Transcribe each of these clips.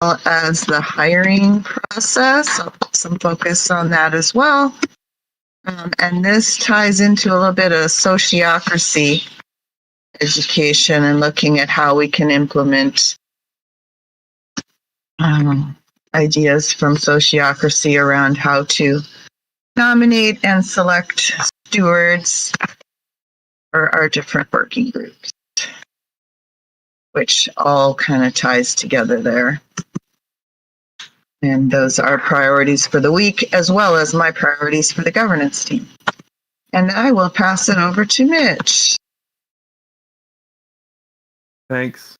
as the hiring process. I'll put some focus on that as well. And this ties into a little bit of sociocracy education and looking at how we can implement ideas from sociocracy around how to nominate and select stewards for our different working groups, which all kind of ties together there. And those are priorities for the week, as well as my priorities for the governance team. And I will pass it over to Mitch. Thanks.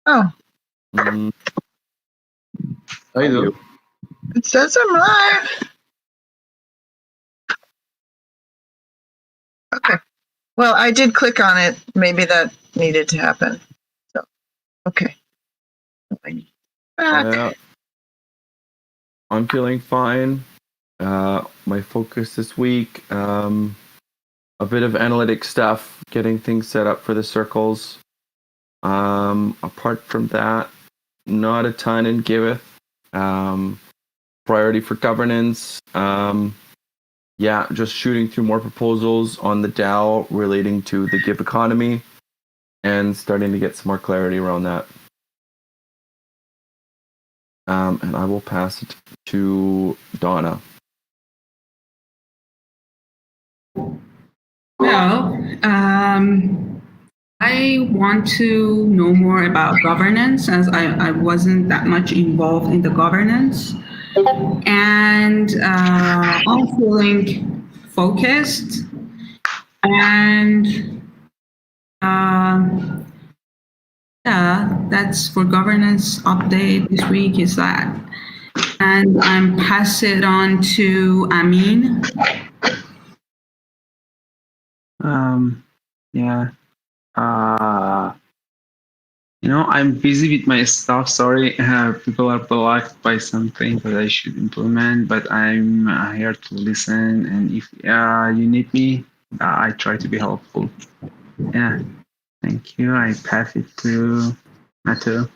Oh. How you doing? It says I'm live. Okay. Well, I did click on it. Maybe that needed to happen. So, okay. I'm feeling fine. My focus this week, a bit of analytic stuff, getting things set up for the circles. Apart from that, not a ton in Giveth. Priority for governance. Just shooting through more proposals on the DAO relating to the Give economy and starting to get some more clarity around that. And I will pass it to Donna. Well, I want to know more about governance, as I wasn't that much involved in the governance. And I'm feeling focused. And that's for governance update this week is that. And I'm pass it on to Amin. I'm busy with my stuff. Sorry, people are blocked by something that I should implement, but I'm here to listen. And if you need me, I try to be helpful. Yeah, thank you. I pass it to Mateo.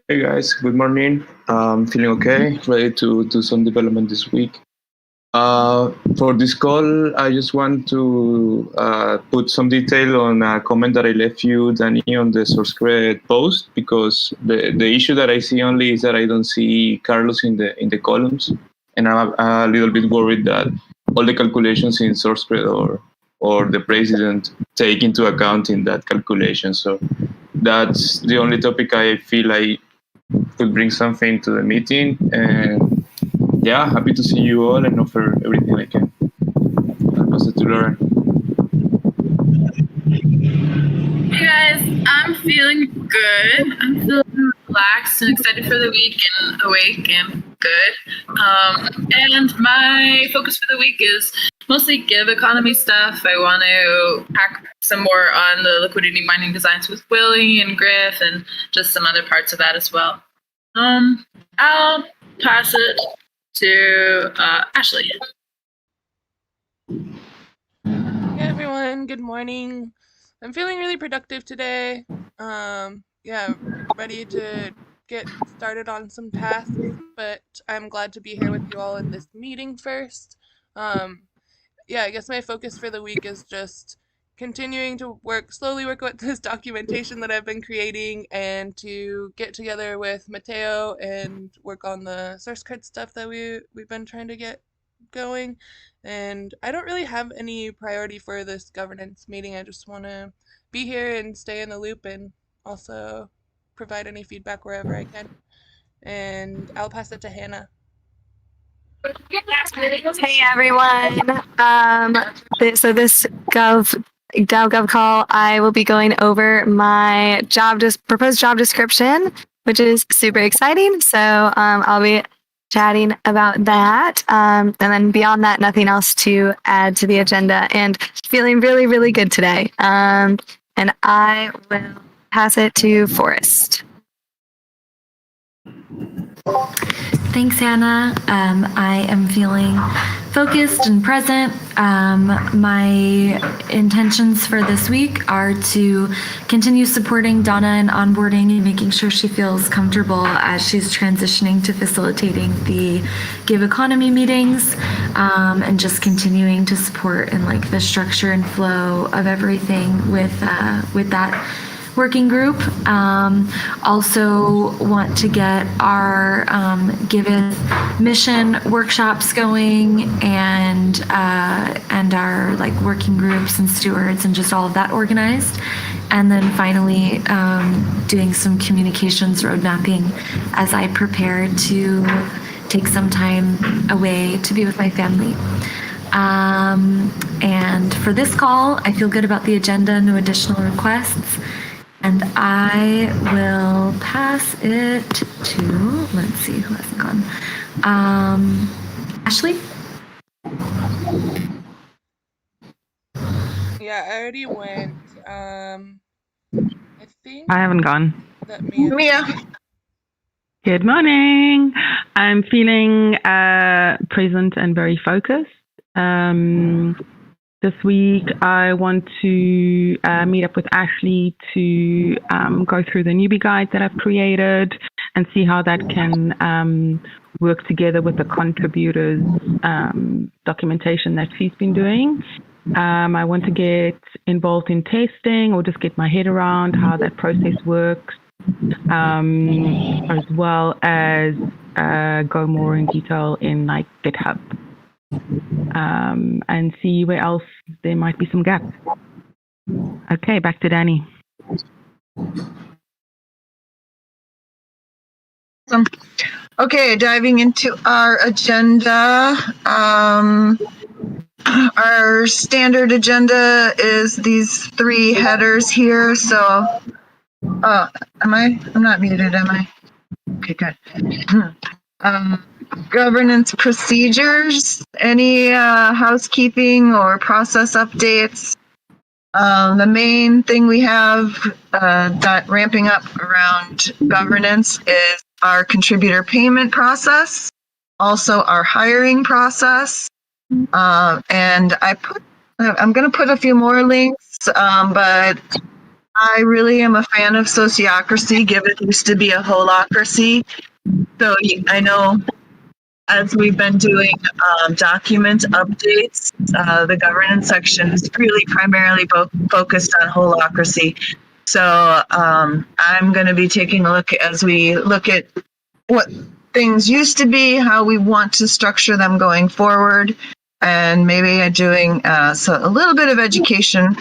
Hey guys, good morning. Feeling okay, ready to do some development this week. For this call, I just want to put some detail on a comment that I left you, Danny, on the SourceCred post, because the issue that I see only is that I don't see Carlos in the columns, and I'm a little bit worried that all the calculations in SourceCred or the president take into account in that calculation. So that's the only topic I feel I could bring something to the meeting. And yeah, happy to see you all and offer everything I can. I'll pass it to Lauren. Hey guys, I'm feeling good. I'm feeling relaxed and excited for the week and awake and good. And my focus for the week is mostly Give economy stuff. I want to hack some more on the liquidity mining designs with Willie and Griff and just some other parts of that as well. I'll pass it to Ashley. Hey everyone, good morning. I'm feeling really productive today. Ready to get started on some tasks, but I'm glad to be here with you all in this meeting first. I guess my focus for the week is just continuing to slowly work with this documentation that I've been creating and to get together with Mateo and work on the SourceCred stuff that we've been trying to get going. And I don't really have any priority for this governance meeting. I just want to be here and stay in the loop and also provide any feedback wherever I can. And I'll pass it to Hannah. Hey everyone. This DAO call, I will be going over my proposed job description, which is super exciting. So I'll be chatting about that. And then beyond that, nothing else to add to the agenda, and feeling really, really good today. And I will pass it to Forrest. Thanks, Hannah. I am feeling focused and present. My intentions for this week are to continue supporting Donna in onboarding and making sure she feels comfortable as she's transitioning to facilitating the Give Economy meetings, and just continuing to support in like the structure and flow of everything with that working group. Also want to get our Giveth mission workshops going, and our like working groups and stewards and just all of that organized. And then finally doing some communications road mapping as I prepare to take some time away to be with my family. And for this call, I feel good about the agenda, no additional requests. And I will pass it to, let's see who hasn't gone. Ashley? Yeah, I already went. I think I haven't gone. that Mia. Good morning. I'm feeling present and very focused. This week, I want to meet up with Ashley to go through the newbie guide that I've created and see how that can work together with the contributors' documentation that she's been doing. I want to get involved in testing or just get my head around how that process works, as well as go more in detail in like GitHub. And see where else there might be some gaps. Okay, back to Danny. Okay, diving into our agenda. Our standard agenda is these three headers here. So, I'm not muted, am I? Okay, good. Governance procedures, any housekeeping or process updates. The main thing we have that ramping up around governance is our contributor payment process, also our hiring process. And I'm going to put a few more links, but I really am a fan of sociocracy. Giveth used to be a holocracy. So I know as we've been doing document updates, the governance section is really primarily focused on holocracy. So I'm going to be taking a look as we look at what things used to be, how we want to structure them going forward, and maybe doing so a little bit of education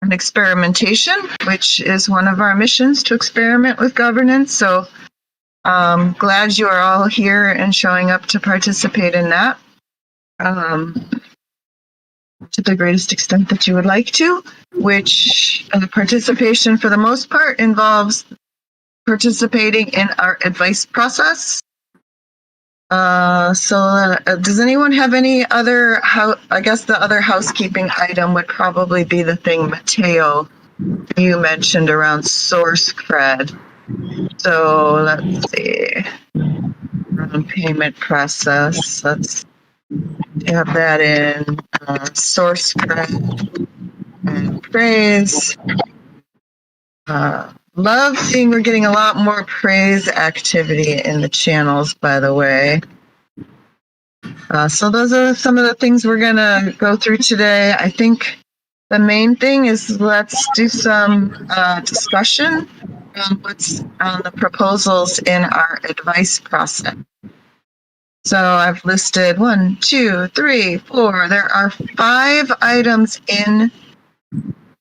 and experimentation, which is one of our missions, to experiment with governance. So glad you are all here and showing up to participate in that to the greatest extent that you would like to, which participation for the most part involves participating in our advice process. So does anyone have any other, I guess the other housekeeping item would probably be the thing, Mateo, you mentioned around source cred. So let's see, payment process, let's have that in source cred and praise. Love seeing we're getting a lot more praise activity in the channels, by the way. So those are some of the things we're going to go through today. I think the main thing is let's do some discussion on what's on the proposals in our advice process. So I've listed 1, 2, 3, 4. There are 5 items in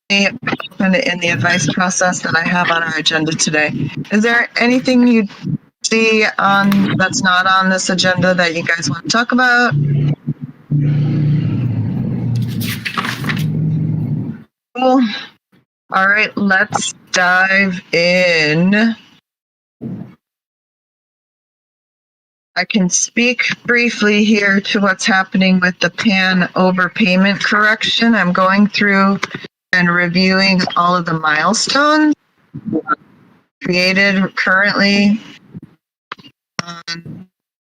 the advice process that I have on our agenda today. Is there anything you see on that's not on this agenda that you guys want to talk about? Cool. All right, let's dive in. I can speak briefly here to what's happening with the PAN overpayment correction. I'm going through and reviewing all of the milestones created currently on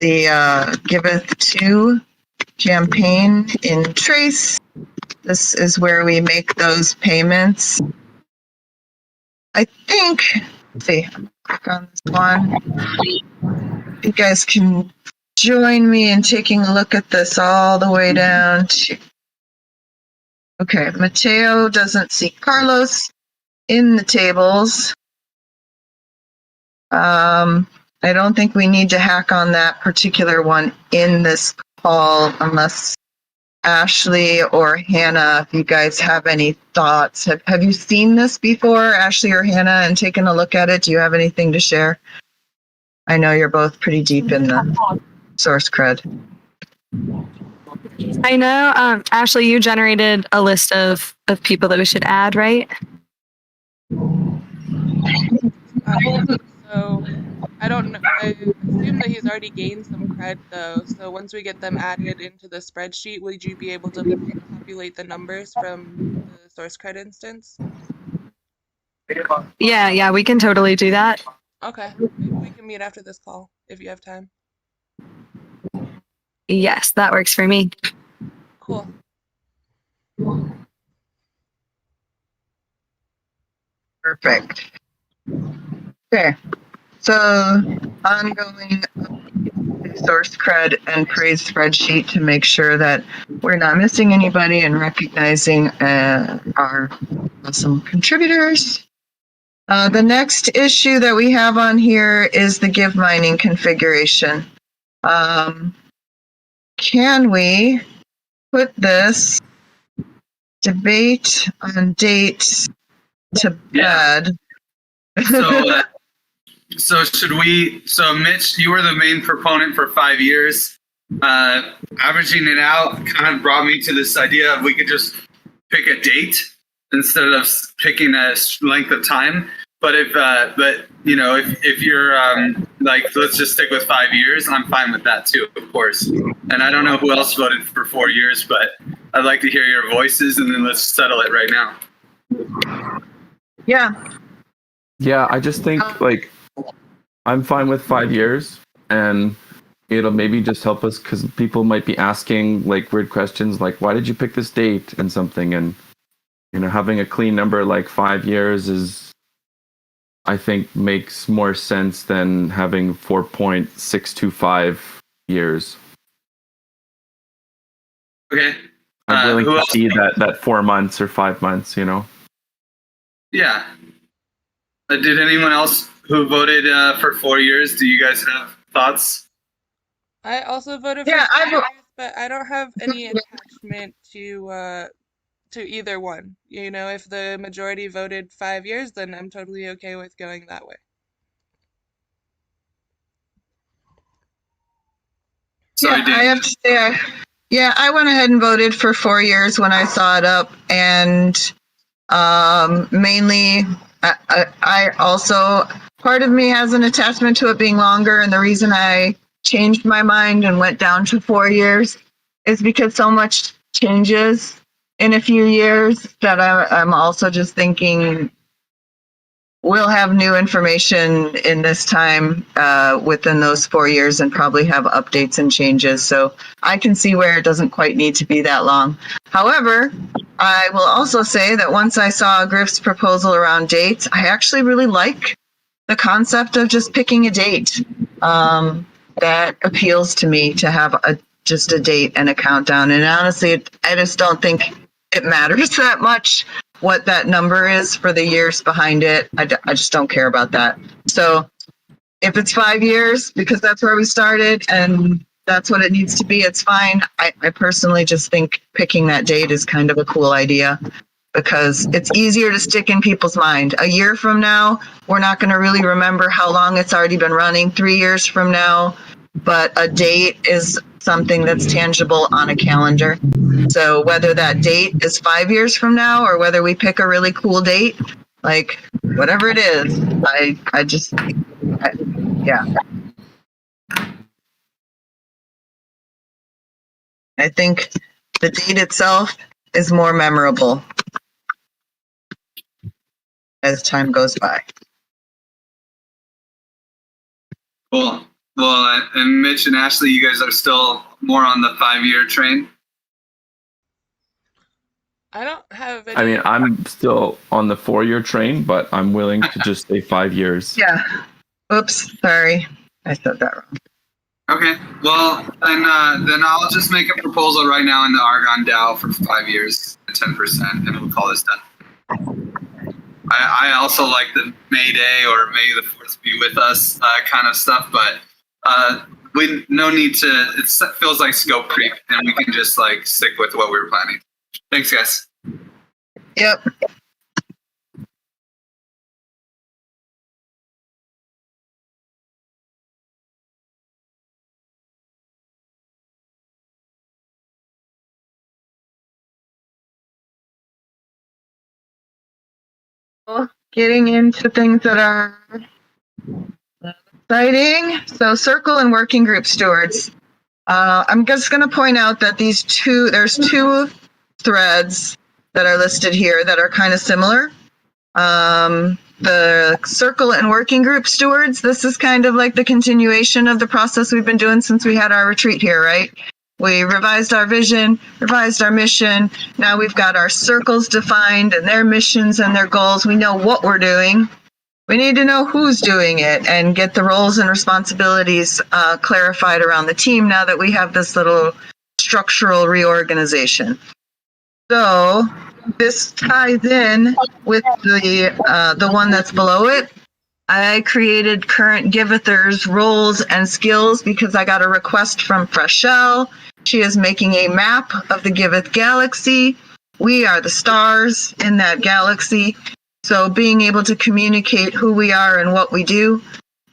the Giveth 2 campaign in Trace. This is where we make those payments. I think, let's see, click on this one. You guys can join me in taking a look at this all the way down to, okay, Mateo doesn't see Carlos in the tables. I don't think we need to hack on that particular one in this call unless Ashley or Hannah, if you guys have any thoughts. Have you seen this before, Ashley or Hannah, and taken a look at it? Do you have anything to share? I know you're both pretty deep in the source cred. I know, Ashley, you generated a list of people that we should add, right? So I don't know. I assume that he's already gained some cred though. So once we get them added into the spreadsheet, would you be able to populate the numbers from the source cred instance? Yeah, we can totally do that. Okay. Maybe we can meet after this call if you have time. Yes, that works for me. Cool. Perfect. Okay. So ongoing source cred and praise spreadsheet to make sure that we're not missing anybody and recognizing our awesome contributors. The next issue that we have on here is the give mining configuration. Can we put this debate on dates to bed? So should we? So Mitch, you were the main proponent for 5 years. Averaging it out kind of brought me to this idea of we could just pick a date instead of picking a length of time. But if you're like, let's just stick with 5 years, I'm fine with that too, of course. And I don't know who else voted for 4 years, but I'd like to hear your voices, and then let's settle it right now. Yeah, I just think I'm fine with 5 years, and it'll maybe just help us because people might be asking weird questions like, why did you pick this date and something? And, having a clean number like 5 years is, I think, makes more sense than having 4.625 years. Okay. I'm willing who to else? see that 4 months or 5 months, Yeah. Did anyone else who voted for 4 years, do you guys have thoughts? I also voted for 5 years, but I don't have any attachment to either one. If the majority voted 5 years, then I'm totally okay with going that way. I have to say, I went ahead and voted for 4 years when I saw it up, and mainly, I also, part of me has an attachment to it being longer, and the reason I changed my mind and went down to 4 years is because so much changes in a few years that I'm also just thinking we'll have new information in this time within those 4 years and probably have updates and changes. So I can see where it doesn't quite need to be that long. However, I will also say that once I saw Griff's proposal around dates, I actually really like the concept of just picking a date. That appeals to me, to have just a date and a countdown. And honestly, I just don't think it matters that much what that number is for the years behind it. I just don't care about that. So if it's 5 years, because that's where we started and that's what it needs to be, it's fine. I personally just think picking that date is kind of a cool idea because it's easier to stick in people's mind. A year from now, we're not going to really remember how long it's already been running. 3 years from now, but a date is something that's tangible on a calendar. So whether that date is 5 years from now or whether we pick a really cool date, whatever it is, I think the date itself is more memorable as time goes by. Cool. well, and Mitch and Ashley, you guys are still more on the 5-year train. I don't have any. I mean, I'm still on the 4-year train, but I'm willing to just say 5 years. Yeah. Oops, sorry. I said that wrong. Okay, well, then I'll just make a proposal right now in the Argonne DAO for 5 years at 10%, and we'll call this done. I also like the May Day or May the 4th be with us kind of stuff, but we no need to. It feels like scope creep, and we can just like stick with what we were planning. Thanks, guys. Yep. Getting into things that are exciting. So circle and working group stewards. I'm just going to point out that there's two threads that are listed here that are kind of similar. The circle and working group stewards, this is kind of like the continuation of the process we've been doing since we had our retreat here, right? We revised our vision, revised our mission. Now we've got our circles defined and their missions and their goals. We know what we're doing. We need to know who's doing it and get the roles and responsibilities clarified around the team now that we have this little structural reorganization. So this ties in with the one that's below it. I created current Givethers roles and skills because I got a request from Freshell. She is making a map of the Giveth galaxy. We are the stars in that galaxy. So being able to communicate who we are and what we do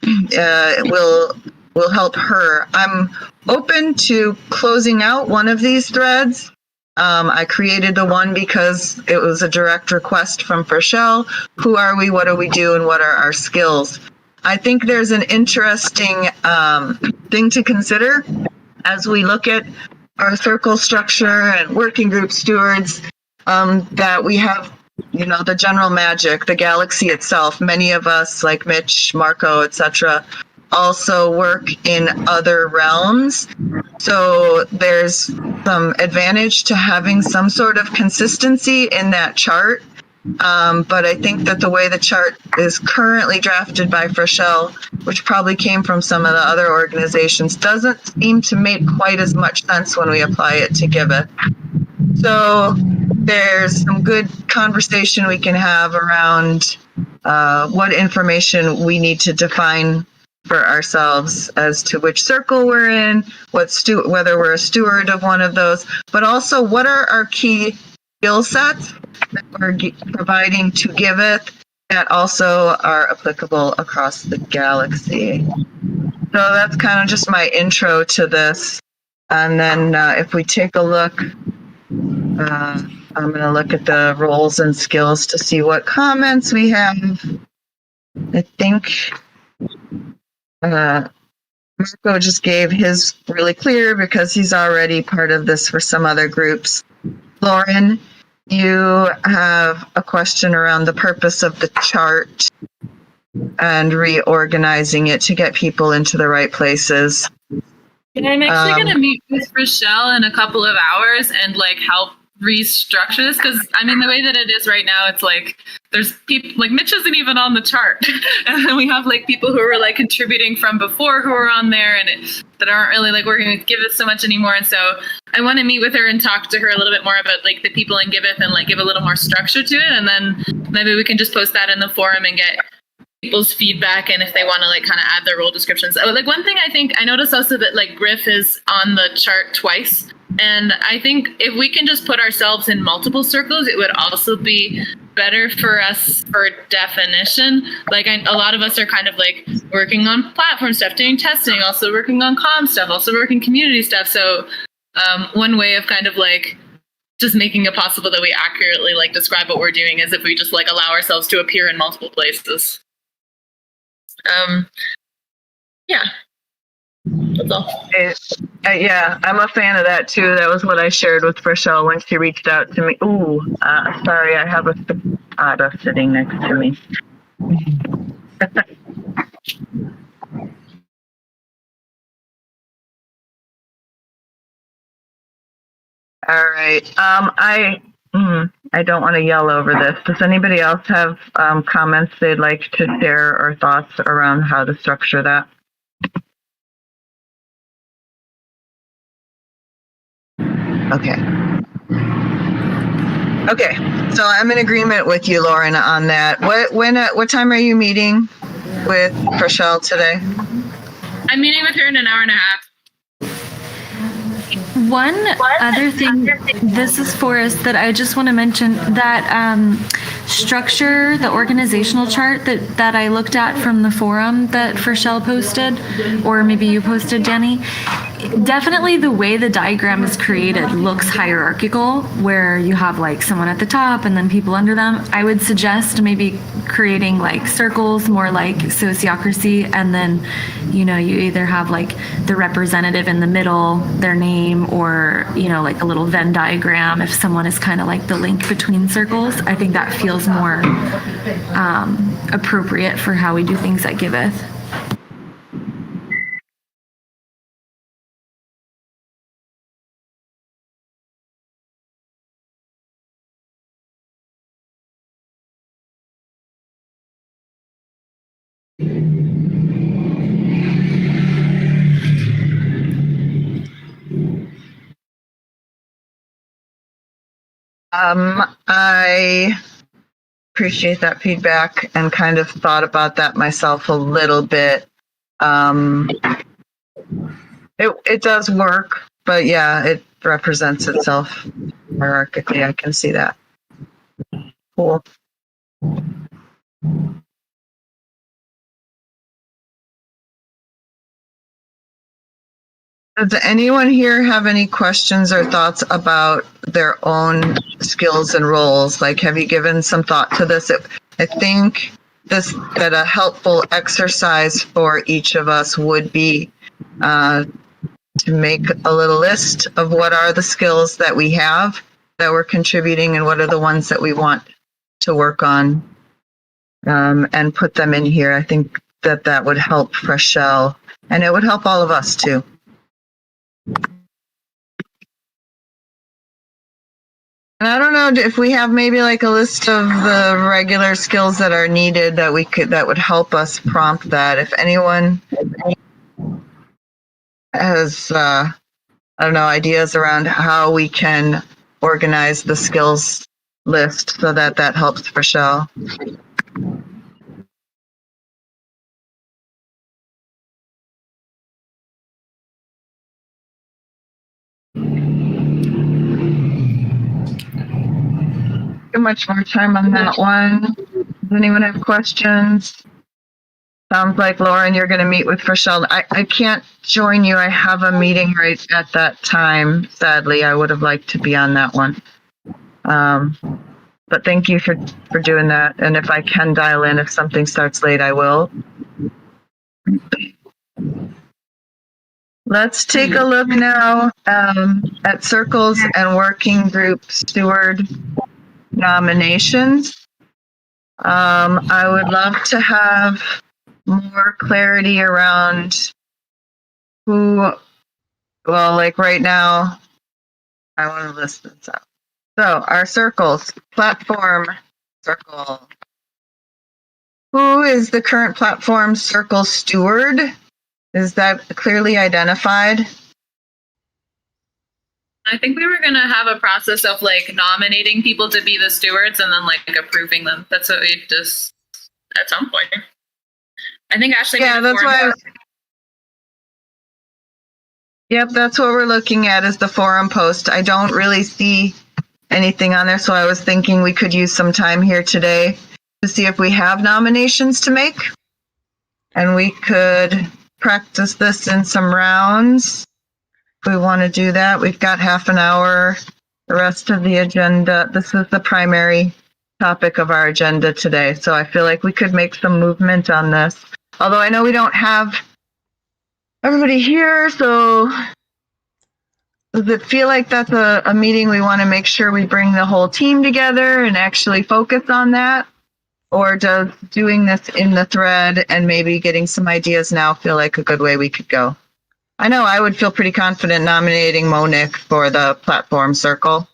will help her. I'm open to closing out one of these threads. I created the one because it was a direct request from Freshell. Who are we? What do we do? And what are our skills? I think there's an interesting thing to consider as we look at our circle structure and working group stewards, that we have, the general magic, the galaxy itself. Many of us, like Mitch, Marco, etc., also work in other realms. So there's some advantage to having some sort of consistency in that chart. But I think that the way the chart is currently drafted by Freshell, which probably came from some of the other organizations, doesn't seem to make quite as much sense when we apply it to Giveth. So there's some good conversation we can have around what information we need to define for ourselves as to which circle we're in, whether we're a steward of one of those, but also what are our key skill sets that we're providing to Giveth that also are applicable across the galaxy. So that's kind of just my intro to this. And then if we take a look, I'm going to look at the roles and skills to see what comments we have. I think Marco just gave his really clear because he's already part of this for some other groups. Lauren, you have a question around the purpose of the chart and reorganizing it to get people into the right places. And I'm actually going to meet with Rochelle in a couple of hours and help restructure this, because the way that it is right now, it's there's people Mitch isn't even on the chart, and then we have people who are contributing from before who are on there and that aren't really working with Giveth so much anymore. And so I want to meet with her and talk to her a little bit more about the people in Giveth and give a little more structure to it, and then maybe we can just post that in the forum and get people's feedback, and if they want to kind of add their role descriptions. One thing I noticed also that Griff is on the chart twice. And I think if we can just put ourselves in multiple circles, it would also be better for us for definition. A lot of us are kind of working on platform stuff, doing testing, also working on comm stuff, also working community stuff. So one way of kind of just making it possible that we accurately describe what we're doing is if we just allow ourselves to appear in multiple places. Yeah. That's all. Yeah, I'm a fan of that too. That was what I shared with Freshell when she reached out to me. Sorry, I have a cicada sitting next to me. All right. I don't want to yell over this. Does anybody else have comments they'd like to share or thoughts around how to structure that? Okay. Okay. So I'm in agreement with you, Lauren, on that. What time are you meeting with Rochelle today? I'm meeting with her in an hour and a half. One other thing, this is Forrest, that I just want to mention, that structure, the organizational chart that I looked at from the forum that Rochelle posted, or maybe you posted, Jenny. Definitely the way the diagram is created looks hierarchical, where you have like someone at the top and then people under them. I would suggest maybe creating like circles, more like sociocracy, and then, you know, you either have like the representative in the middle, their name, or, you know, like a little Venn diagram if someone is kind of like the link between circles. I think that feels more appropriate for how we do things at Giveth. I appreciate that feedback and kind of thought about that myself a little bit. It does work, but yeah, it represents itself hierarchically. I can see that. Cool. Does anyone here have any questions or thoughts about their own skills and roles? Like, have you given some thought to this? I think that a helpful exercise for each of us would be to make a little list of what are the skills that we have that we're contributing and what are the ones that we want to work on, and put them in here. I think that would help Rochelle, and it would help all of us too. And I don't know if we have maybe like a list of the regular skills that are needed that would help us prompt that. If anyone has, I don't know, ideas around how we can organize the skills list so that helps Rochelle. Too much more time on that one. Does anyone have questions? Sounds like, Lauren, you're going to meet with Rochelle. I can't join you. I have a meeting right at that time. Sadly, I would have liked to be on that one. But thank you for doing that. And if I can dial in, if something starts late, I will. Let's take a look now at circles and working group steward nominations. I would love to have more clarity around who, well, like right now, I want to list this out. So our circles, platform circle. Who is the current platform circle steward? Is that clearly identified? I think we were going to have a process of like nominating people to be the stewards and then like approving them. That's what we just, at some point. I think Ashley. Yeah, that's why. Yep, that's what we're looking at is the forum post. I don't really see anything on there, so I was thinking we could use some time here today to see if we have nominations to make. And we could practice this in some rounds. If we want to do that, we've got half an hour. The rest of the agenda, this is the primary topic of our agenda today. So I feel like we could make some movement on this. Although I know we don't have everybody here, so does it feel like that's a meeting we want to make sure we bring the whole team together and actually focus on that? Or does doing this in the thread and maybe getting some ideas now feel like a good way we could go? I know I would feel pretty confident nominating Monique for the platform circle.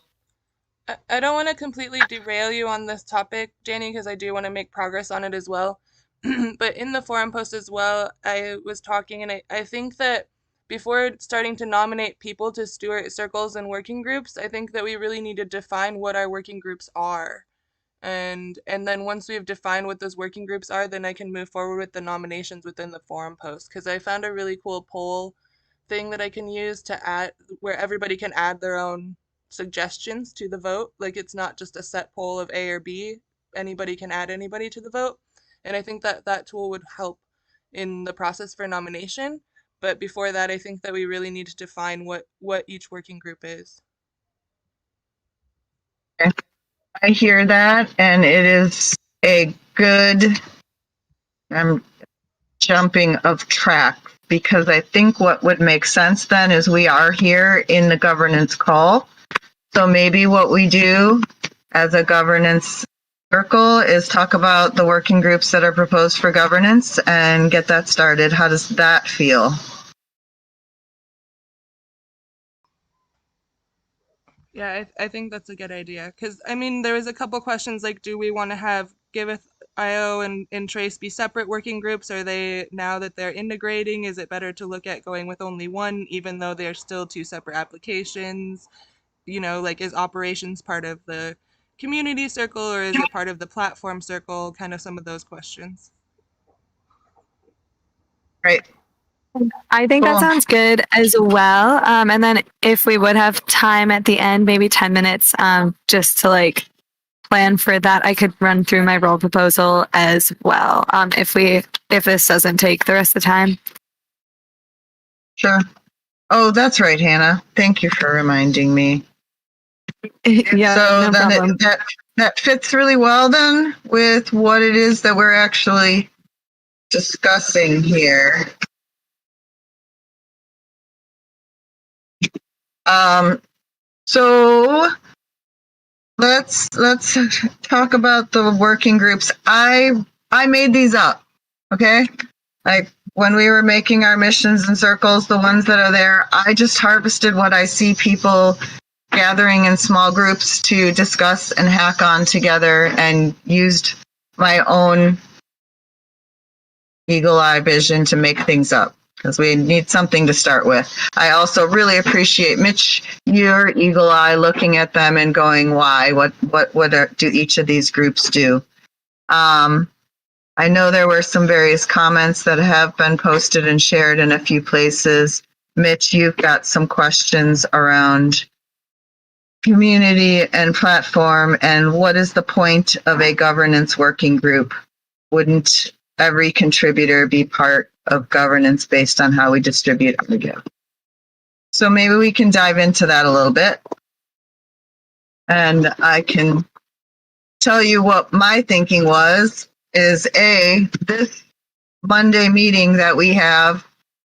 I don't want to completely derail you on this topic, Danny, because I do want to make progress on it as well. But in the forum post as well, I was talking, and I think that before starting to nominate people to steward circles and working groups, I think that we really need to define what our working groups are. And then once we've defined what those working groups are, then I can move forward with the nominations within the forum post, because I found a really cool poll thing that I can use to add, where everybody can add their own suggestions to the vote. Like, it's not just a set poll of A or B. Anybody can add anybody to the vote. And I think that that tool would help in the process for nomination. But before that, I think that we really need to define what each working group is. Okay. I hear that, and it is a good, I'm jumping of track, because I think what would make sense then is we are here in the governance call. So maybe what we do as a governance circle is talk about the working groups that are proposed for governance and get that started. How does that feel? Yeah, I think that's a good idea. Because, I mean, there was a couple questions like, do we want to have Giveth IO and Trace be separate working groups? Are they, now that they're integrating, is it better to look at going with only one, even though they're still two separate applications? You know, like, is operations part of the community circle, or is it part of the platform circle? Kind of some of those questions. Right. I think that Cool. sounds good as well. And then if we would have time at the end, maybe 10 minutes, just to like plan for that, I could run through my role proposal as well. If this doesn't take the rest of the time. Sure. Oh, that's right, Hannah. Thank you for reminding me. Yeah, So no then problem. that fits really well then with what it is that we're actually discussing here. So let's talk about the working groups. I made these up, okay? Like when we were making our missions and circles, the ones that are there, I just harvested what I see people gathering in small groups to discuss and hack on together, and used my own eagle eye vision to make things up, because we need something to start with. I also really appreciate, Mitch, your eagle eye looking at them and going, why? What do each of these groups do? I know there were some various comments that have been posted and shared in a few places. Mitch, you've got some questions around community and platform, and what is the point of a governance working group? Wouldn't every contributor be part of governance based on how we distribute our gift? So maybe we can dive into that a little bit. And I can tell you what my thinking was, is this Monday meeting that we have,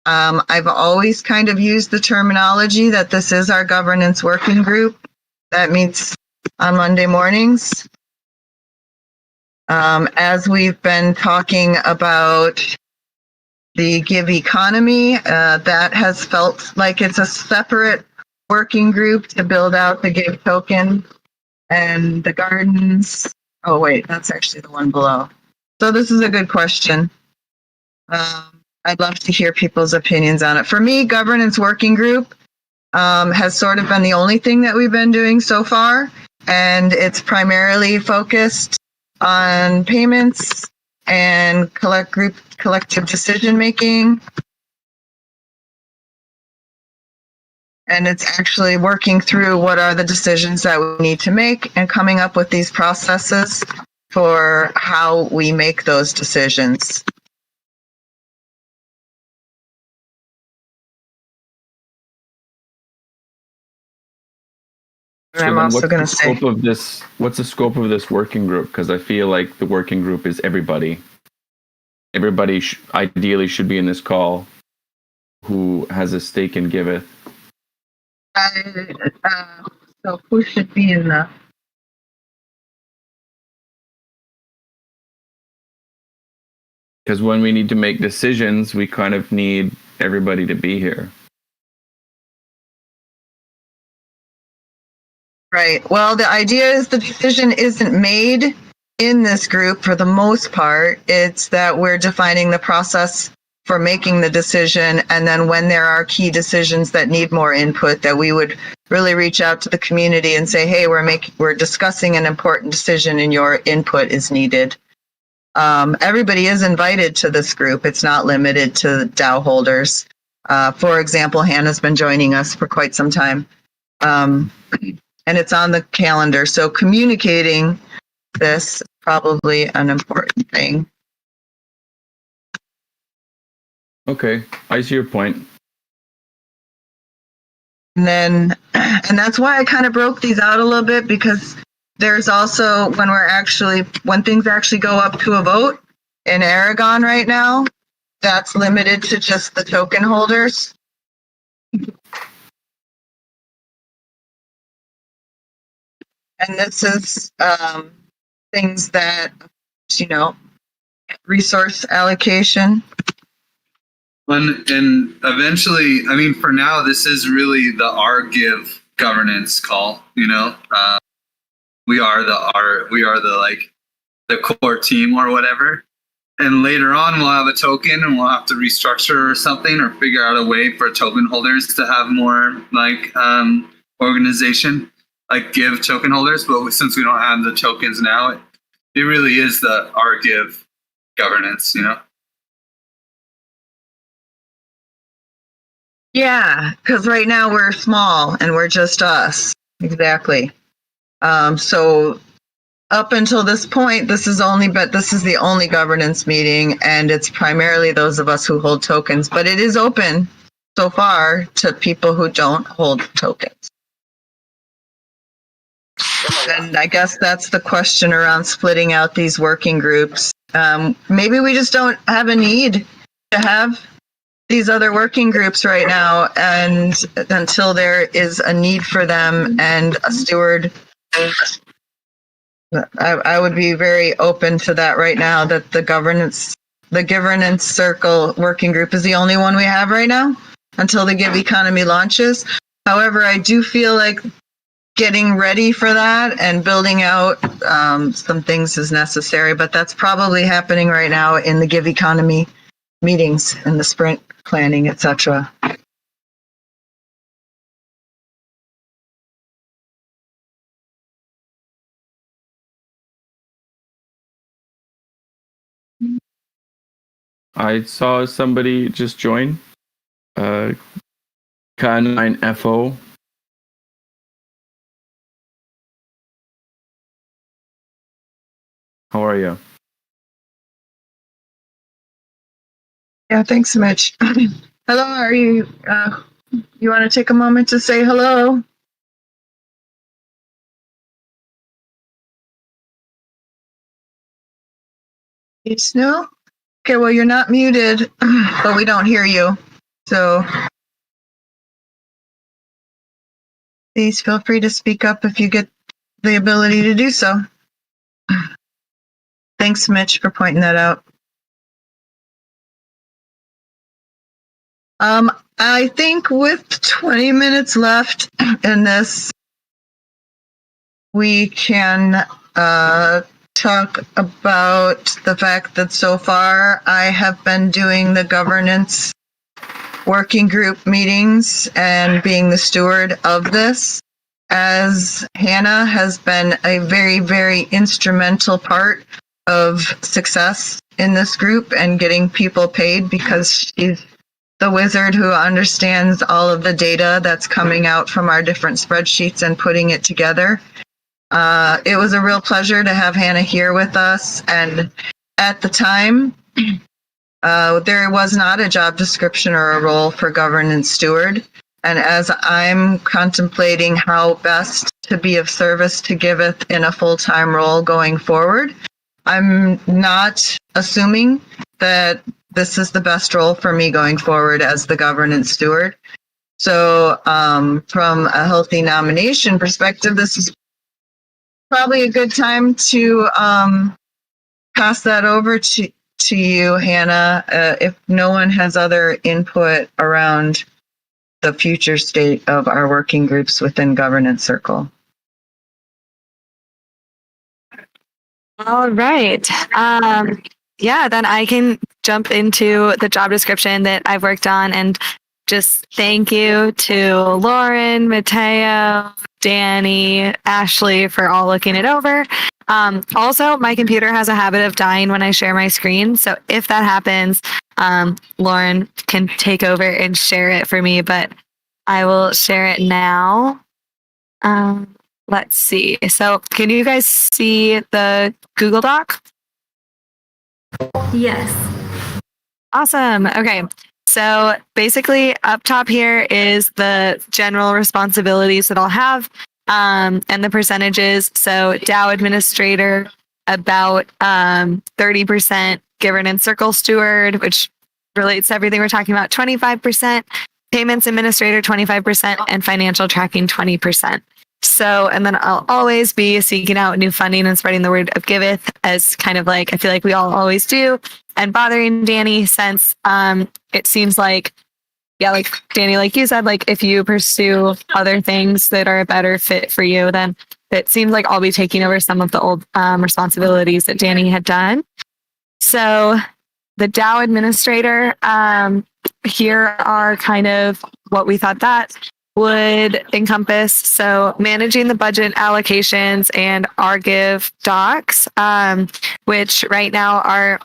I've always kind of used the terminology that this is our governance working group that meets on Monday mornings. As we've been talking about the Give economy, that has felt like it's a separate working group to build out the Give token and the gardens. Oh, wait, that's actually the one below. So this is a good question. I'd love to hear people's opinions on it. For me, governance working group has sort of been the only thing that we've been doing so far, and it's primarily focused on payments and collective decision making. And it's actually working through what are the decisions that we need to make and coming up with these processes for how we make those decisions. And So I'm then also going to say, what's the scope of this working group? Because I feel like the working group is everybody. Everybody ideally should be in this call who has a stake in Giveth. so who should be in the... Because when we need to make decisions, we kind of need everybody to be here. Right. Well, the idea is the decision isn't made in this group for the most part. It's that we're defining the process for making the decision. And then when there are key decisions that need more input, that we would really reach out to the community and say, hey, we're discussing an important decision and your input is needed. Everybody is invited to this group. It's not limited to DAO holders. For example, Hannah's been joining us for quite some time. And it's on the calendar. So communicating this is probably an important thing. Okay, I see your point. And that's why I kind of broke these out a little bit, because there's also when things actually go up to a vote in Aragon right now, that's limited to just the token holders. And this is things that, resource allocation. And eventually, I mean, for now, this is really the Give governance call. We are the core team or whatever. And later on, we'll have a token, and we'll have to restructure or something, or figure out a way for token holders to have more organization, like Give token holders. But since we don't have the tokens now, it really is the Give governance. Yeah, because right now we're small and we're just us. Exactly. So up until this point, this is the only governance meeting, and it's primarily those of us who hold tokens, but it is open so far to people who don't hold tokens. And I guess that's the question around splitting out these working groups. Maybe we just don't have a need to have these other working groups right now, and until there is a need for them and a steward, I would be very open to that right now, that the governance circle working group is the only one we have right now until the Give economy launches. However, I do feel like getting ready for that and building out some things is necessary, but that's probably happening right now in the Give economy meetings and the sprint planning, etc. I saw somebody just join. K9FO. How are you? Yeah, thanks, Mitch. Hello, are you, you want to take a moment to say hello? It's no? Okay, well, you're not muted, but we don't hear you. So please feel free to speak up if you get the ability to do so. Thanks, Mitch, for pointing that out. I think with 20 minutes left in this, we can talk about the fact that so far I have been doing the governance working group meetings and being the steward of this, as Hannah has been a very, very instrumental part of success in this group and getting people paid, because she's the wizard who understands all of the data that's coming out from our different spreadsheets and putting it together. It was a real pleasure to have Hannah here with us. And at the time, there was not a job description or a role for governance steward. And as I'm contemplating how best to be of service to Giveth in a full-time role going forward, I'm not assuming that this is the best role for me going forward as the governance steward. So from a healthy nomination perspective, this is probably a good time to pass that over to you, Hannah, if no one has other input around the future state of our working groups within Governance Circle. All right. Yeah, then I can jump into the job description that I've worked on and just thank you to Lauren, Mateo, Danny, Ashley for all looking it over. Also, my computer has a habit of dying when I share my screen. So if that happens, Lauren can take over and share it for me, but I will share it now. Let's see. So can you guys see the Google Doc? Yes. Awesome. Okay. So basically up top here is the general responsibilities that I'll have and the percentages. So DAO administrator, about 30%, governance circle steward, which relates to everything we're talking about, 25%, payments administrator, 25%, and financial tracking, 20%. So, and then I'll always be seeking out new funding and spreading the word of Giveth, as kind of like I feel like we all always do, and bothering Danny since it seems like, yeah, like Danny, like you said, like if you pursue other things that are a better fit for you, then it seems like I'll be taking over some of the old responsibilities that Danny had done. So the DAO administrator, here are kind of what we thought that would encompass. So managing the budget allocations and our Give docs, which right now are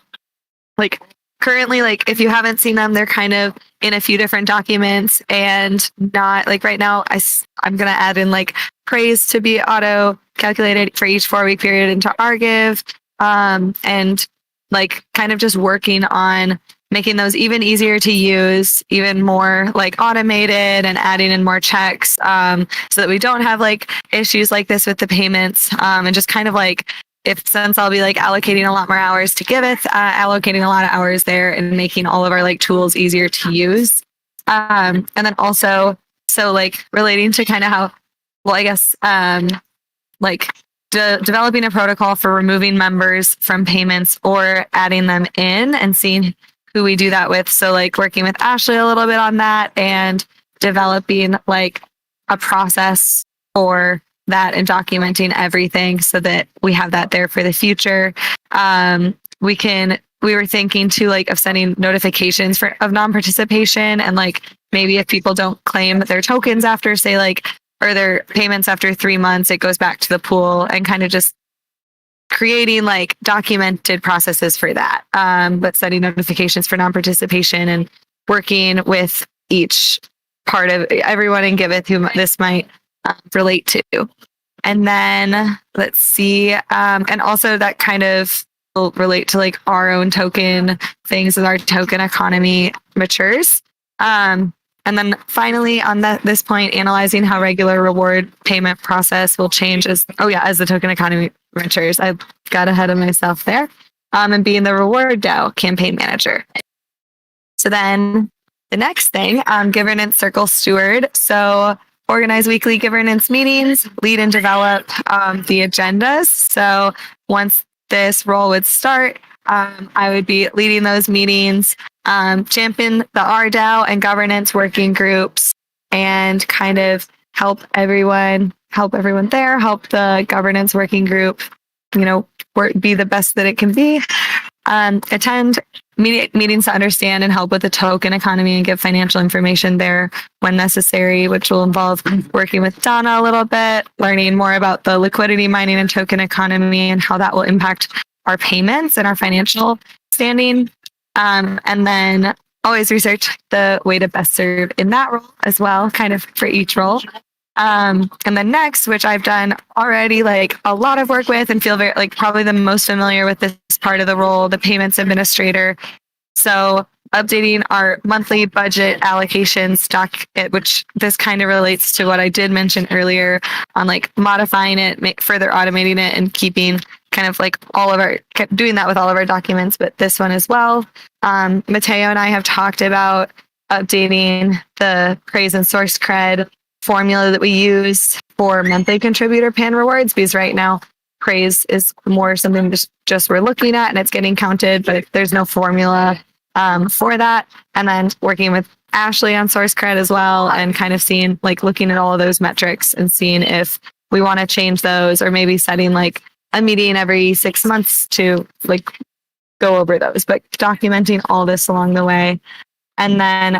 like currently, like if you haven't seen them, they're kind of in a few different documents and not like right now I'm going to add in like praise to be auto calculated for each 4-week period into our Give, and like kind of just working on making those even easier to use, even more like automated and adding in more checks so that we don't have like issues like this with the payments, and just kind of like since I'll be like allocating a lot more hours to Giveth, allocating a lot of hours there and making all of our like tools easier to use. And then also, so like relating to kind of how, well, I guess like developing a protocol for removing members from payments or adding them in and seeing who we do that with. So like working with Ashley a little bit on that and developing like a process for that and documenting everything so that we have that there for the future. We were thinking too, like of sending notifications of non-participation and like maybe if people don't claim their tokens after say like, or their payments after 3 months, it goes back to the pool and kind of just creating like documented processes for that, but setting notifications for non-participation and working with each part of everyone in Giveth who this might relate to. And then let's see, and also that kind of will relate to like our own token things as our token economy matures. And then finally on this point, analyzing how regular reward payment process will change as the token economy matures. I got ahead of myself there. And being the reward DAO campaign manager. So then the next thing, governance circle steward. So organize weekly governance meetings, lead and develop the agendas. So once this role would start, I would be leading those meetings, champion the RDAO and governance working groups, and kind of help everyone there, help the governance working group, be the best that it can be. Attend meetings to understand and help with the token economy and give financial information there when necessary, which will involve working with Donna a little bit, learning more about the liquidity mining and token economy and how that will impact our payments and our financial standing. And then always research the way to best serve in that role as well, kind of for each role. And then next, which I've done already like a lot of work with and feel very like probably the most familiar with this part of the role, the payments administrator. So updating our monthly budget allocations doc, which this kind of relates to what I did mention earlier on like modifying it, further automating it and keeping kind of like doing that with all of our documents, but this one as well. Mateo and I have talked about updating the praise and source cred formula that we use for monthly contributor pan rewards, because right now praise is more something just we're looking at and it's getting counted, but there's no formula for that. And then working with Ashley on source cred as well and kind of looking at all of those metrics and seeing if we want to change those or maybe setting like a meeting every 6 months to like go over those, but documenting all this along the way. And then,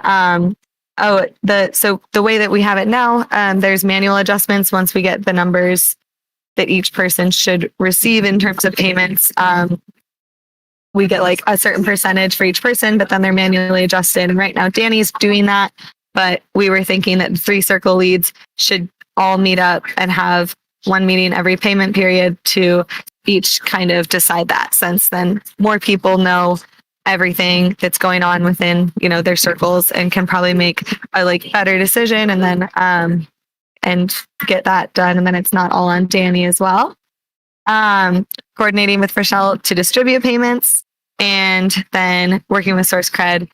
the way that we have it now, there's manual adjustments once we get the numbers that each person should receive in terms of payments. We get like a certain percentage for each person, but then they're manually adjusted. And right now, Danny's doing that. But we were thinking that 3 circle leads should all meet up and have one meeting every payment period to each kind of decide that, since then more people know everything that's going on within, their circles and can probably make a like better decision and then and get that done. And then it's not all on Danny as well. Coordinating with Rochelle to distribute payments, and then working with SourceCred,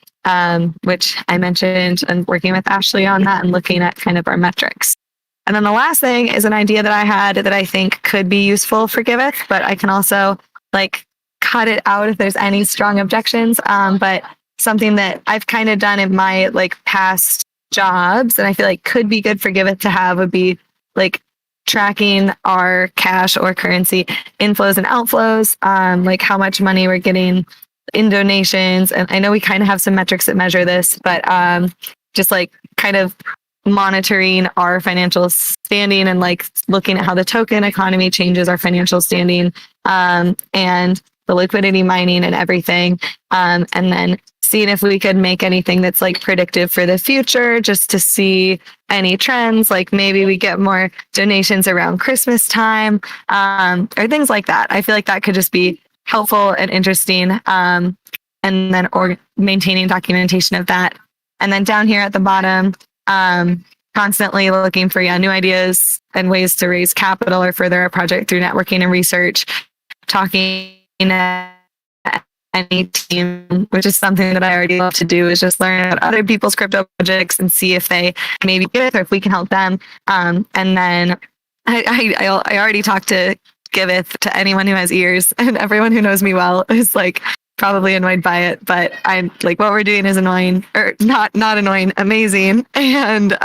which I mentioned, and working with Ashley on that and looking at kind of our metrics. And then the last thing is an idea that I had that I think could be useful for Giveth, but I can also like cut it out if there's any strong objections. But something that I've kind of done in my like past jobs and I feel like could be good for Giveth to have would be like tracking our cash or currency inflows and outflows, like how much money we're getting in donations. And I know we kind of have some metrics that measure this, but just like kind of monitoring our financial standing and like looking at how the token economy changes our financial standing, and the liquidity mining and everything. And then seeing if we could make anything that's like predictive for the future, just to see any trends, like maybe we get more donations around Christmas time, or things like that. I feel like that could just be helpful and interesting. And then maintaining documentation of that. And then down here at the bottom, constantly looking for new ideas and ways to raise capital or further our project through networking and research, talking to any team, which is something that I already love to do, is just learn about other people's crypto projects and see if they maybe get it or if we can help them. And then I already talked to Giveth to anyone who has ears, and everyone who knows me well is like probably annoyed by it, but I'm like, what we're doing is annoying, or not annoying, amazing. And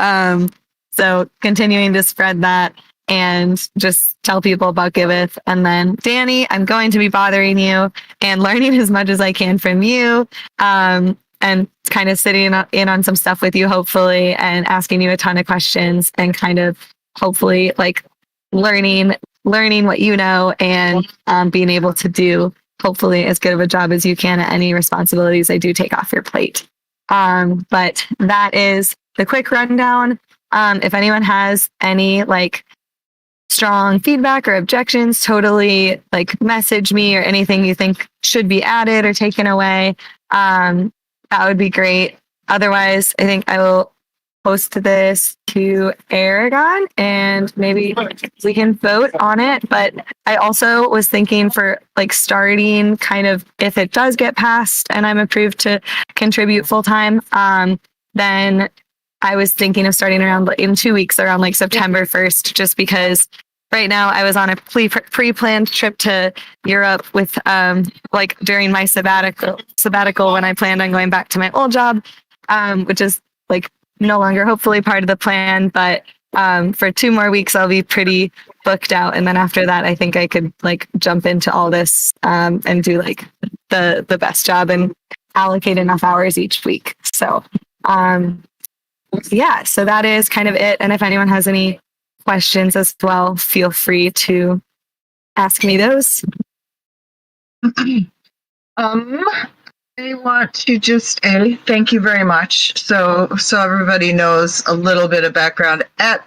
so continuing to spread that and just tell people about Giveth. And then Danny, I'm going to be bothering you and learning as much as I can from you, and kind of sitting in on some stuff with you, hopefully, and asking you a ton of questions and kind of hopefully like learning what you know, and being able to do hopefully as good of a job as you can at any responsibilities I do take off your plate. But that is the quick rundown. If anyone has any like strong feedback or objections, totally like message me, or anything you think should be added or taken away. That would be great. Otherwise, I think I will post this to Aragon and maybe we can vote on it. But I also was thinking for like starting kind of, if it does get passed and I'm approved to contribute full time, then I was thinking of starting around in 2 weeks, around like September 1st, just because right now I was on a pre-planned trip to Europe with like during my sabbatical when I planned on going back to my old job, which is like no longer hopefully part of the plan, but for 2 more weeks I'll be pretty booked out, and then after that I think I could like jump into all this and do like the best job and allocate enough hours each week. So yeah, so that is kind of it. And if anyone has any questions as well, feel free to ask me those. I want to just thank you very much. So everybody knows a little bit of background. At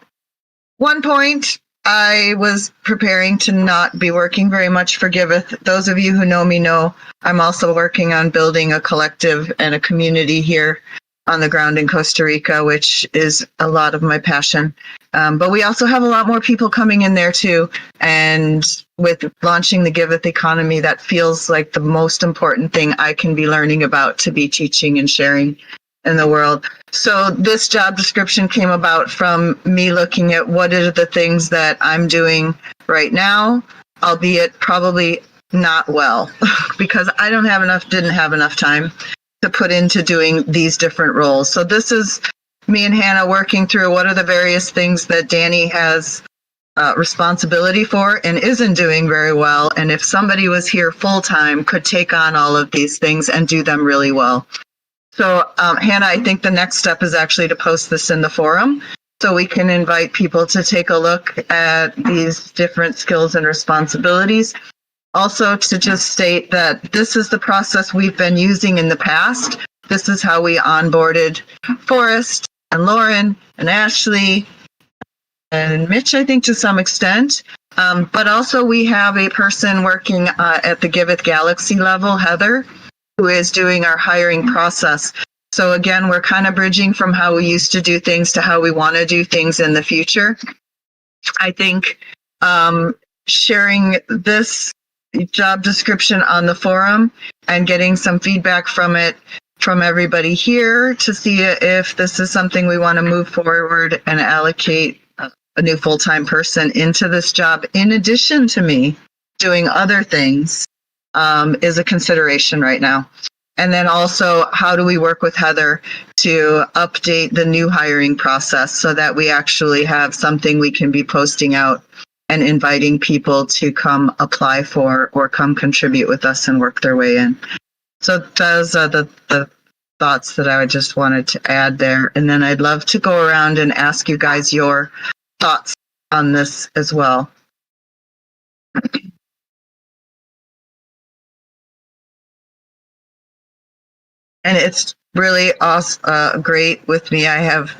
one point, I was preparing to not be working very much for Giveth. Those of you who know me know I'm also working on building a collective and a community here on the ground in Costa Rica, which is a lot of my passion. But we also have a lot more people coming in there too. And with launching the Giveth economy, that feels like the most important thing I can be learning about to be teaching and sharing in the world. So this job description came about from me looking at what are the things that I'm doing right now, albeit probably not well, because I didn't have enough time to put into doing these different roles. So this is me and Hannah working through what are the various things that Danny has responsibility for and isn't doing very well. And if somebody was here full time, could take on all of these things and do them really well. So, Hannah, I think the next step is actually to post this in the forum so we can invite people to take a look at these different skills and responsibilities. Also, to just state that this is the process we've been using in the past. This is how we onboarded Forrest and Lauren and Ashley and Mitch, I think, to some extent. But also we have a person working at the Giveth Galaxy level, Heather, who is doing our hiring process. So again, we're kind of bridging from how we used to do things to how we want to do things in the future. I think sharing this job description on the forum and getting some feedback from it from everybody here to see if this is something we want to move forward and allocate a new full-time person into this job in addition to me doing other things is a consideration right now. And then also, how do we work with Heather to update the new hiring process so that we actually have something we can be posting out and inviting people to come apply for or come contribute with us and work their way in. So those are the thoughts that I just wanted to add there. And then I'd love to go around and ask you guys your thoughts on this as well. And it's really awesome, great with me. I have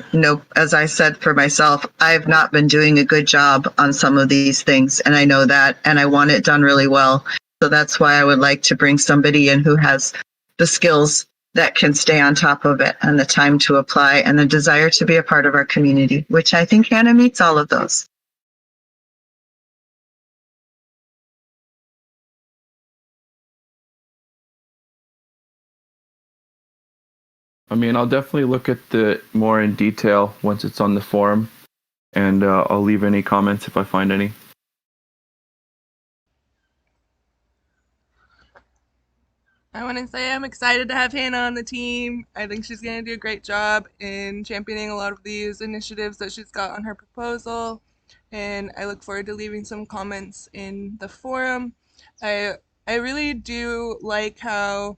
as I said for myself, I have not been doing a good job on some of these things, and I know that, and I want it done really well. So that's why I would like to bring somebody in who has the skills that can stay on top of it and the time to apply and the desire to be a part of our community, which I think Hannah meets all of those. I mean, I'll definitely look at the more in detail once it's on the forum, and I'll leave any comments if I find any. I want to say I'm excited to have Hannah on the team. I think she's going to do a great job in championing a lot of these initiatives that she's got on her proposal, and I look forward to leaving some comments in the forum. I really do like how,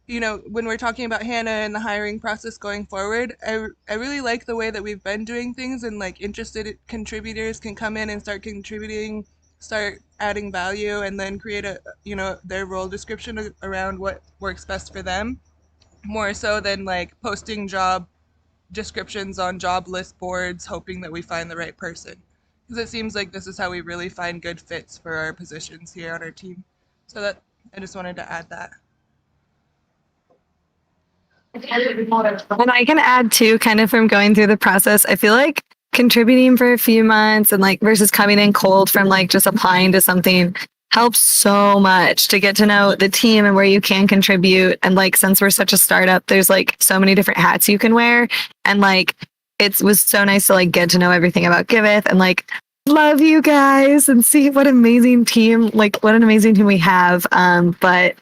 when we're talking about Hannah and the hiring process going forward, I really like the way that we've been doing things, and like interested contributors can come in and start contributing, start adding value, and then create their role description around what works best for them, more so than like posting job descriptions on job list boards hoping that we find the right person, because it seems like this is how we really find good fits for our positions here on our team. So that I just wanted to add that. And I can add too, kind of from going through the process, I feel like contributing for a few months and like versus coming in cold from like just applying to something helps so much to get to know the team and where you can contribute. And like, since we're such a startup, there's like so many different hats you can wear. And like, it was so nice to like get to know everything about Giveth and like love you guys and see what amazing team, like what an amazing team we have. But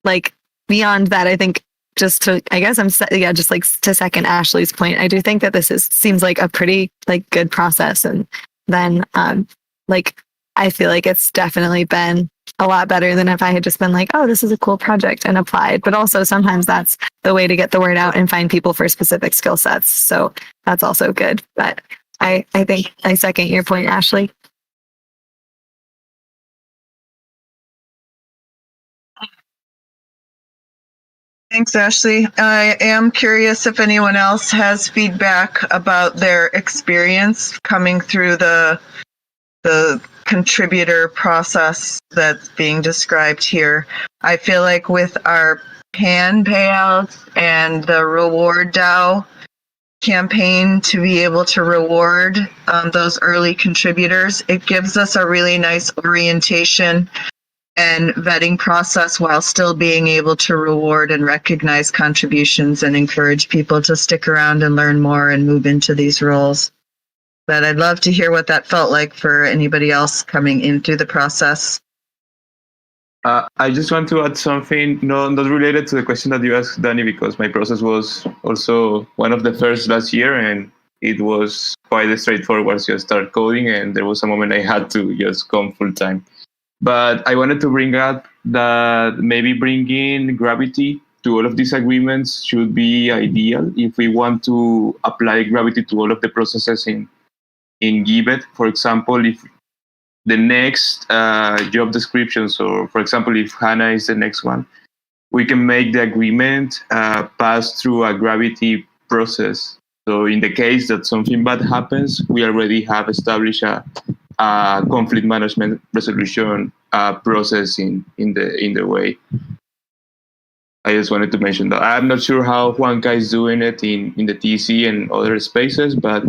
like beyond that, I think just to, I guess just like to second Ashley's point, I do think that this seems like a pretty like good process. And then like, I feel like it's definitely been a lot better than if I had just been like, oh, this is a cool project and applied. But also sometimes that's the way to get the word out and find people for specific skill sets. So that's also good. But I think I second your point, Ashley. Thanks, Ashley. I am curious if anyone else has feedback about their experience coming through the contributor process that's being described here. I feel like with our PAN payouts and the Reward DAO campaign to be able to reward those early contributors, it gives us a really nice orientation and vetting process while still being able to reward and recognize contributions and encourage people to stick around and learn more and move into these roles. But I'd love to hear what that felt like for anybody else coming in through the process. I just want to add something, not related to the question that you asked, Danny, because my process was also one of the first last year, and it was quite straightforward to start coding, and there was a moment I had to just come full time. But I wanted to bring up that maybe bringing gravity to all of these agreements should be ideal if we want to apply gravity to all of the processes in Giveth. For example, if the next job descriptions, or for example, if HANA is the next one, we can make the agreement pass through a gravity process. So in the case that something bad happens, we already have established a conflict management resolution process in the way. I just wanted to mention that. I'm not sure how Juanca is doing it in the TC and other spaces, but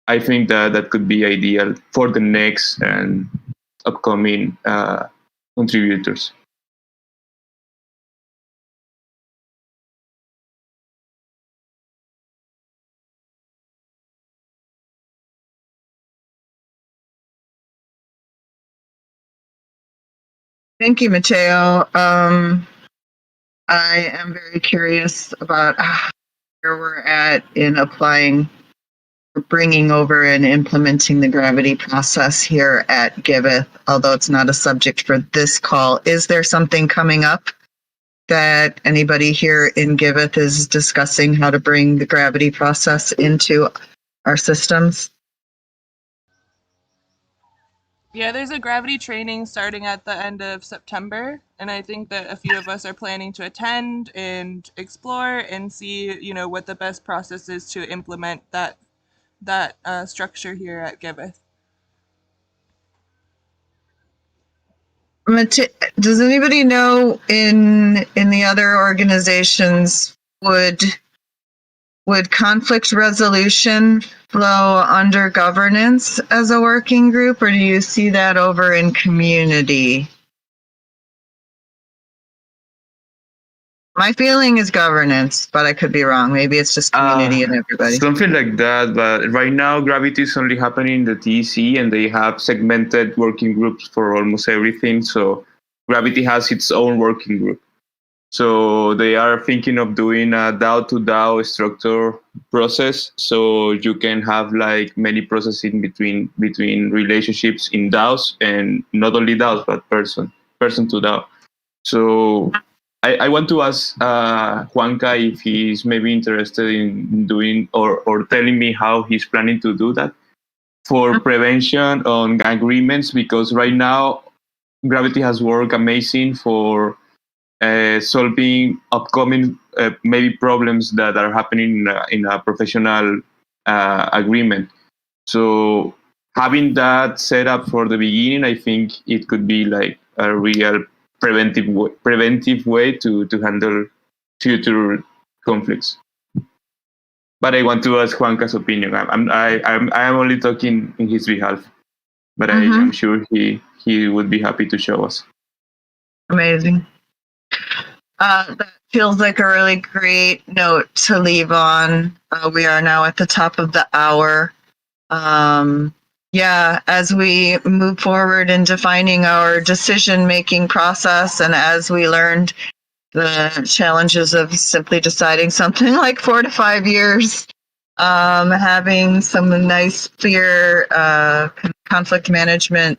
I think that could be ideal for the next and upcoming contributors. Thank you, Mateo. I am very curious about where we're at in applying, bringing over and implementing the gravity process here at Giveth, although it's not a subject for this call. Is there something coming up that anybody here in Giveth is discussing how to bring the gravity process into our systems? Yeah, there's a gravity training starting at the end of September, and I think that a few of us are planning to attend and explore and see, what the best process is to implement that structure here at Giveth. Does anybody know in the other organizations would conflict resolution flow under governance as a working group, or do you see that over in community? My feeling is governance, but I could be wrong. Maybe it's just community and everybody. Something like that, but right now Gravity is only happening in the TC, and they have segmented working groups for almost everything. So Gravity has its own working group. So they are thinking of doing a DAO to DAO structure process. So you can have like many processing between relationships in DAOs, and not only DAOs, but person to DAO. So I want to ask Juanca if he's maybe interested in doing or telling me how he's planning to do that for prevention on agreements, because right now Gravity has worked amazing for solving upcoming maybe problems that are happening in a professional agreement. So having that set up for the beginning, I think it could be like a real preventive way to handle future conflicts. But I want to ask Juanca's opinion. I am only talking in his behalf, but I'm sure he would be happy to show us. Amazing. That feels like a really great note to leave on. We are now at the top of the hour. As we move forward in defining our decision-making process, and as we learned the challenges of simply deciding something like 4 to 5 years, having some nice, clear conflict management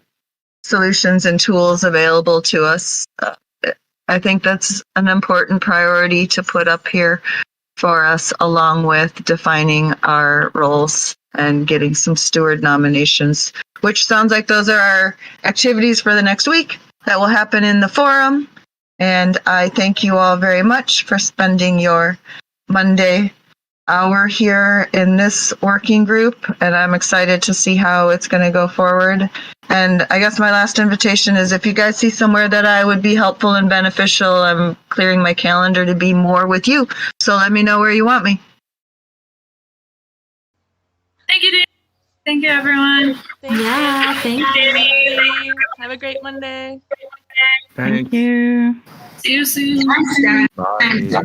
solutions and tools available to us, I think that's an important priority to put up here for us, along with defining our roles and getting some steward nominations, which sounds like those are our activities for the next week that will happen in the forum. And I thank you all very much for spending your Monday hour here in this working group, and I'm excited to see how it's going to go forward. And I guess my last invitation is, if you guys see somewhere that I would be helpful and beneficial, I'm clearing my calendar to be more with you. So let me know where you want me. Thank you, Danny. Thank you, everyone. Thank you. Danny. Have a great Monday. Thanks. Thank you. See you soon. Bye.